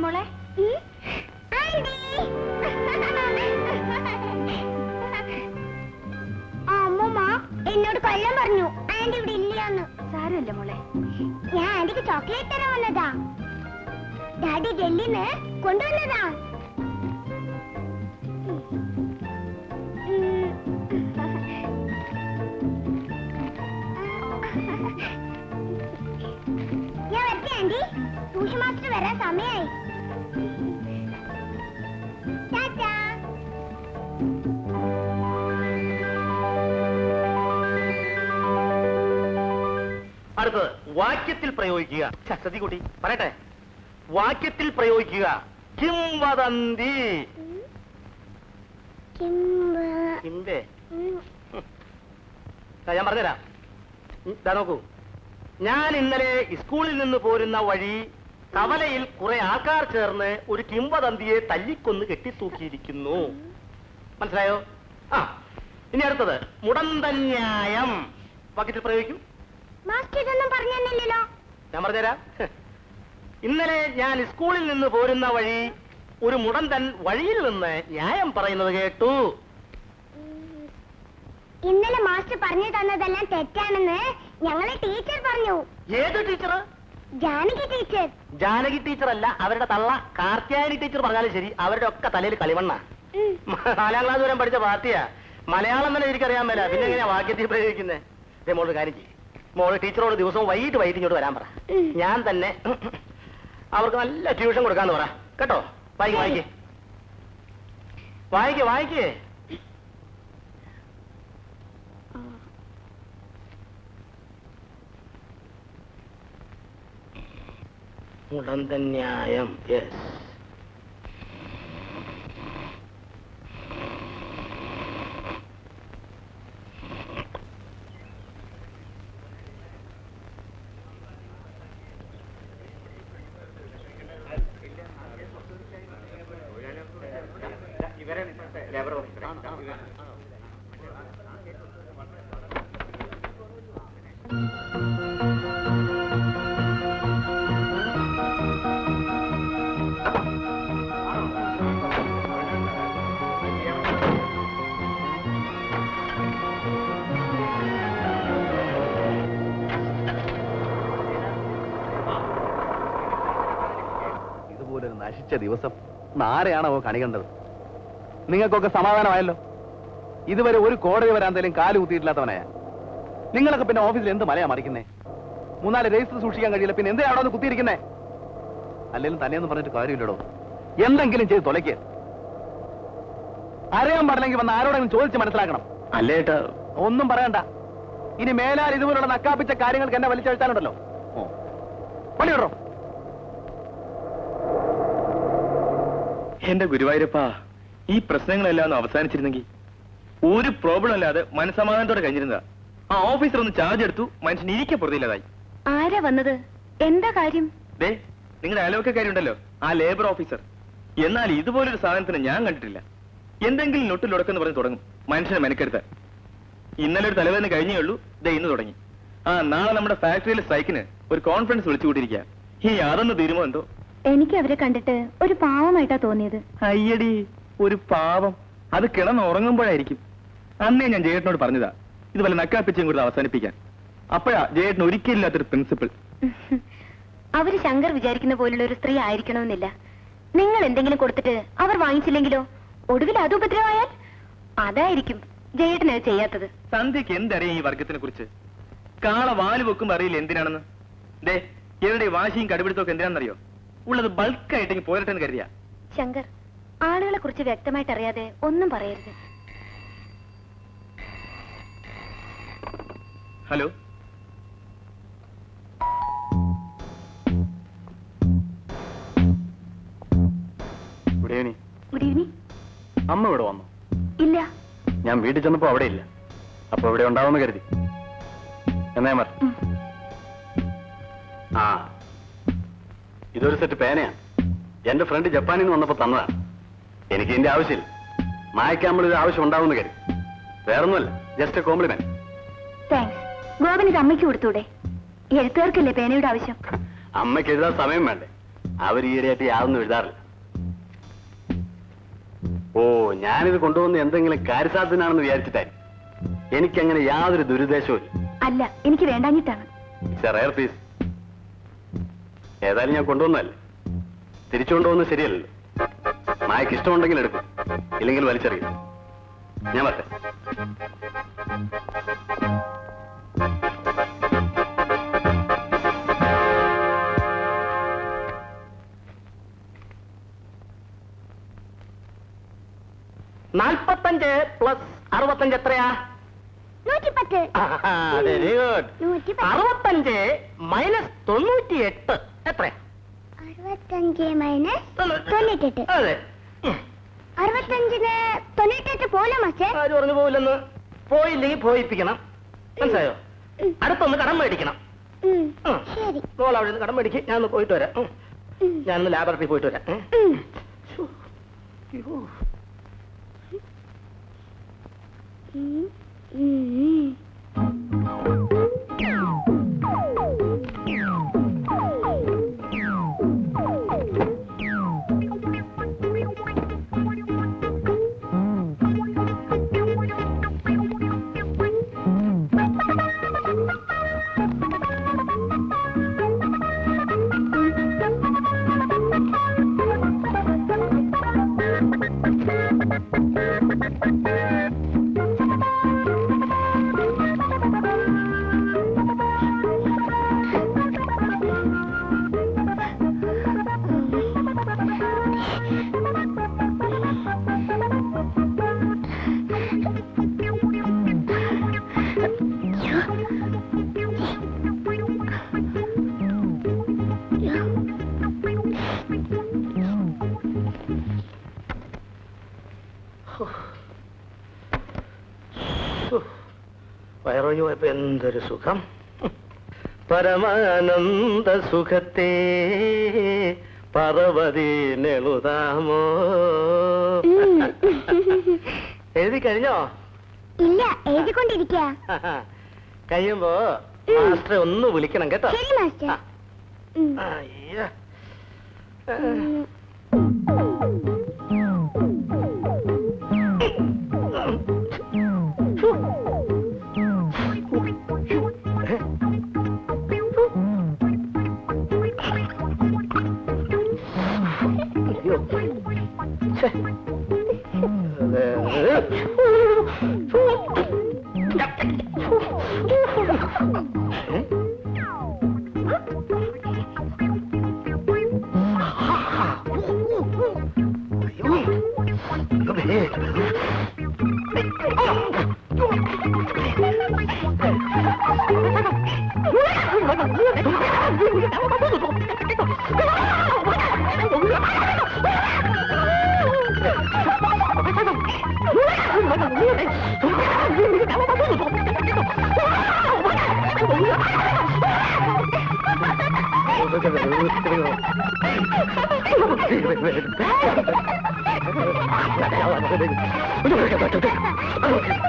മോളെ? അമ്മൂമ്മ എന്നോട് കൊല്ലം പറഞ്ഞു ആന്റി ഇവിടെ ഇല്ലാന്ന്. സാരമില്ല മോളെ, ഞാൻ ആന്റിക്ക് ചോക്ലേറ്റ് തരാൻ വന്നതാ. ഡാഡി ഡൽഹിന്ന് കൊണ്ടുവന്നതാ. ഞാൻ വരട്ടെ ആന്റി, ട്യൂഷൻ മാസ്റ്റർ വരാൻ സമയായി. ടാറ്റാ. അടുത്തത് വാക്യത്തിൽ പ്രയോഗിക്കുക. സതികുട്ടി പറയട്ടെ, വാക്യത്തിൽ പ്രയോഗിക്കുക. കിംവദന്തി. കിംബേ ഞാൻ പറഞ്ഞുതരാം. നോക്കൂ, ഞാൻ ഇന്നലെ സ്കൂളിൽ നിന്ന് പോരുന്ന വഴി കവലയിൽ കുറെ ആൾക്കാർ ചേർന്ന് ഒരു കിംവദന്തിയെ തല്ലിക്കൊന്ന് കെട്ടിത്തൂക്കിയിരിക്കുന്നു. മനസ്സിലായോ? ആ, ഇനി അടുത്തത് മുടന്തന്യായം. വാക്യത്തിൽ പ്രയോഗിക്കും. മാസ്റ്റർ ഇതൊന്നും പറഞ്ഞില്ലല്ലോ. ഞാൻ പറഞ്ഞുതരാം. ഇന്നലെ ഞാൻ സ്കൂളിൽ നിന്ന് പോരുന്ന വഴി ഒരു മുടന്തൻ വഴിയിൽ നിന്ന് ന്യായം പറയുന്നത് കേട്ടു. ഇന്നലെ മാസ്റ്റർ പറഞ്ഞു തന്നതെല്ലാം തെറ്റാണെന്ന് ഞങ്ങളെ ടീച്ചർ പറഞ്ഞു. ഏത് teacher? Janaki teacher. Janaki teacher അല്ല, അവരുടെ തള്ള കാർത്യായനി ടീച്ചർ പറഞ്ഞാലും ശരി, അവരുടെ ഒക്കെ തലയിൽ കളിമണ്ണ. 4ാം ക്ലാസ് വരെ പഠിച്ച പാർട്ടിയാ. മലയാളം തന്നെ എനിക്കറിയാൻ മേല, പിന്നെ എങ്ങനെയാ വാക്യത്തിൽ പ്രയോഗിക്കുന്നത്? മോള് കാര്യം ചെയ്യും, മോള് ടീച്ചറോട് ദിവസവും വൈകിട്ട് ഇങ്ങോട്ട് വരാൻ പറ. ഞാൻ തന്നെ അവർക്ക് നല്ല ട്യൂഷൻ കൊടുക്കാന്ന് പറ കേട്ടോ. വായിക്കേ വായിക്കേ വായിക്കേ. മുടന്തന്യായം. യെസ്. ഇതുപോലൊരു നശിച്ച ദിവസം നാരെയാണോ കണി കണ്ടത്? നിങ്ങൾക്കൊക്കെ സമാധാനമായല്ലോ. ഇതുവരെ ഒരു കോടതി വരാന്തേലും കാല് കുത്തിയിട്ടില്ലാത്തവനായ നിങ്ങളൊക്കെ പിന്നെ ഓഫീസിൽ എന്ത് മലയാ മറിക്കുന്നേ? 3-4 രജിസ്റ്റർ സൂക്ഷിക്കാൻ കഴിയില്ല, പിന്നെ എന്തിനാ അവിടെ ഒന്ന് കുത്തിയിരിക്കുന്നേ? അല്ലെങ്കിലും തന്നെയെന്ന് പറഞ്ഞിട്ട് കാര്യമില്ലടോ. എന്തെങ്കിലും ചെയ്ത് തുലയ്ക്ക്. അറിയാൻ പാടില്ലെങ്കിൽ വന്ന് ആരോടെങ്കിലും ചോദിച്ച് മനസ്സിലാക്കണം. അല്ലേട്ടാ ഒന്നും പറയണ്ട. ഇനി മേലാൽ ഇതുപോലുള്ള നക്കാപ്പിച്ച കാര്യങ്ങൾക്ക് എന്നെ വലിച്ചെഴുത്താനുണ്ടല്ലോ. പണിയിടോ. എന്റെ ഗുരുവായൂരപ്പാ, ഈ പ്രശ്നങ്ങളെല്ലാം ഒന്ന് അവസാനിച്ചിരുന്നെങ്കിൽ ഒരു പ്രോബ്ലം അല്ലാതെ മനസ്സമാധാനത്തോടെ കഴിഞ്ഞിരുന്നതാ. ആ ഓഫീസർ ഒന്ന് ചാർജ് എടുത്തു, മനുഷ്യൻ ഇരിക്കെ പുറത്തില്ലാതായി. ആരാ വന്നത്? എന്താ കാര്യം? ദേ, നിങ്ങളുടെ അയൽവക്കക്കാരുണ്ടല്ലോ, ആ ലേബർ ഓഫീസർ. എന്നാൽ ഇതുപോലൊരു സാധനത്തിന് ഞാൻ കണ്ടിട്ടില്ല. എന്തെങ്കിലും നൊട്ടിലൊടക്കെന്ന് പറഞ്ഞ് തുടങ്ങും മനുഷ്യനെ മെനക്കെടുത്താൻ. ഇന്നലെ ഒരു തലവേദന കഴിഞ്ഞേ ഉള്ളൂ, ദേ ഇന്ന് തുടങ്ങി. നാളെ നമ്മുടെ ഫാക്ടറിയിലെ സ്ട്രൈക്കിന് ഒരു കോൺഫറൻസ് വിളിച്ചു കൂട്ടിയിരിക്കുക. ഈ അതൊന്ന് തീരുമോ എന്തോ. എനിക്ക് അവരെ കണ്ടിട്ട് ഒരു പാവമായിട്ടാ തോന്നിയത്. അയ്യടി, ഒരു പാവം. അത് കിടന്നുറങ്ങുമ്പോഴായിരിക്കും. അന്നേ ഞാൻ ജയേട്ടനോട് പറഞ്ഞതാ ഇതുപോലെ നക്കാപ്പിച്ചും കൂടി അവസാനിപ്പിക്കാൻ. അപ്പോഴാ ജയേട്ടൻ ഒരിക്കലില്ലാത്തൊരു പ്രിൻസിപ്പിൾ. അവര് ശങ്കർ വിചാരിക്കുന്ന പോലുള്ള ഒരു സ്ത്രീ ആയിരിക്കണമെന്നില്ല. നിങ്ങൾ എന്തെങ്കിലും കൊടുത്തിട്ട് അവർ വാങ്ങിച്ചില്ലെങ്കിലോ? ഒടുവിൽ അത് ഉപദ്രവമായാൽ? അതായിരിക്കും ജയേട്ടൻ അത് ചെയ്യാത്തത്. സന്ധ്യക്ക് എന്തറിയാം ഈ വർഗത്തിനെ കുറിച്ച്? കാള വാല് വെക്കുമ്പോ അറിയില്ല എന്തിനാണെന്ന്. ദേ, ഇവരുടെ വാശിയും കടുപിടുത്തൊക്കെ എന്തിനാണെന്നറിയോ? ഉള്ളത് ബൾക്കായിട്ടെങ്കിൽ പോരട്ടെന്ന് കരുതിയാ. ശങ്കർ, ആളുകളെ കുറിച്ച് വ്യക്തമായിട്ട് അറിയാതെ ഒന്നും പറയരുത്. Hello, good evening. Good evening. അമ്മ ഇവിടെ വന്നു? ഇല്ല. ഞാൻ വീട്ടിൽ ചെന്നപ്പോ അവിടെ ഇല്ല. അപ്പൊ ഇവിടെ ഉണ്ടാവുമെന്ന് കരുതി. എന്നേ മർ. ആ, ഇതൊരു സെറ്റ് പേനയാണ്. എന്റെ ഫ്രണ്ട് ജപ്പാനിൽ നിന്ന് വന്നപ്പോ തന്നതാണ്. എനിക്ക് ഇതിന്റെ ആവശ്യമില്ല. മായക്കാമ്പോൾ ഇത് ആവശ്യം ഉണ്ടാവുമെന്ന് കരുതി. വേറൊന്നുമല്ല, just a compliment. Thanks. Gopan ഇത് അമ്മയ്ക്ക് കൊടുത്തൂടെ? എഴുത്തുകാർക്കല്ലേ പേനയുടെ ആവശ്യം? അമ്മയ്ക്ക് എഴുതാൻ സമയം വേണ്ടേ? അവർ ഈയിടെയായിട്ട് യാതൊന്നും എഴുതാറില്ല. ഓ, ഞാനിത് കൊണ്ടുവന്ന് എന്തെങ്കിലും കാര്യസാധ്യനാണെന്ന് വിചാരിച്ചിട്ടായി. എനിക്കങ്ങനെ യാതൊരു ദുരുദ്ദേശവും അല്ല, എനിക്ക് വേണ്ടാഞ്ഞിട്ടാണ്. Rare piece. ഏതായാലും ഞാൻ കൊണ്ടുവന്നല്ലേ, തിരിച്ചു കൊണ്ടുവന്നത് ശരിയല്ലല്ലോ. മായക്ക് ഇഷ്ടമുണ്ടെങ്കിൽ എടുക്കും, ഇല്ലെങ്കിൽ വലിച്ചെറിയും. ഞാൻ പറ്റേ. നാൽപ്പത്തഞ്ച് പ്ലസ് 65 എത്രയാ? 110. Very good. 110. 65 മൈനസ് 98 എത്രയാ? 65 മൈനസ് 98. അതെ. 65-ന് 98 പോലെ മാസ്റ്റർ. ആര് പറഞ്ഞു പോവില്ലെന്ന്? പോയില്ലെങ്കിൽ പോയിപ്പിക്കണം, മനസ്സിലായോ? അടുത്തൊന്ന് കടം മേടിക്കണം. ഉം, ഉം. ശരി. മോൾ അവിടെ നിന്ന് കടം മേടിക്ക്, ഞാനൊന്ന് പോയിട്ട് വരാം. ഞാനൊന്ന് ലാബറട്ടറി പോയിട്ട് വരാം. ശ്ശോ. അയ്യോ. വയറൊഴിഞ്ഞു പോയപ്പോ എന്തൊരു സുഖം. പരമാനന്ദ സുഖത്തെ പറവതീനെഴുതാമോ? എഴുതി കഴിഞ്ഞോ? ഇല്ല, എഴുതിക്കൊണ്ടിരിക്കുക. കഴിയുമ്പോ മാസ്റ്ററെ ഒന്ന് വിളിക്കണം കേട്ടോ. ശരി മാസ്റ്റർ. ഉം. അയ്യ.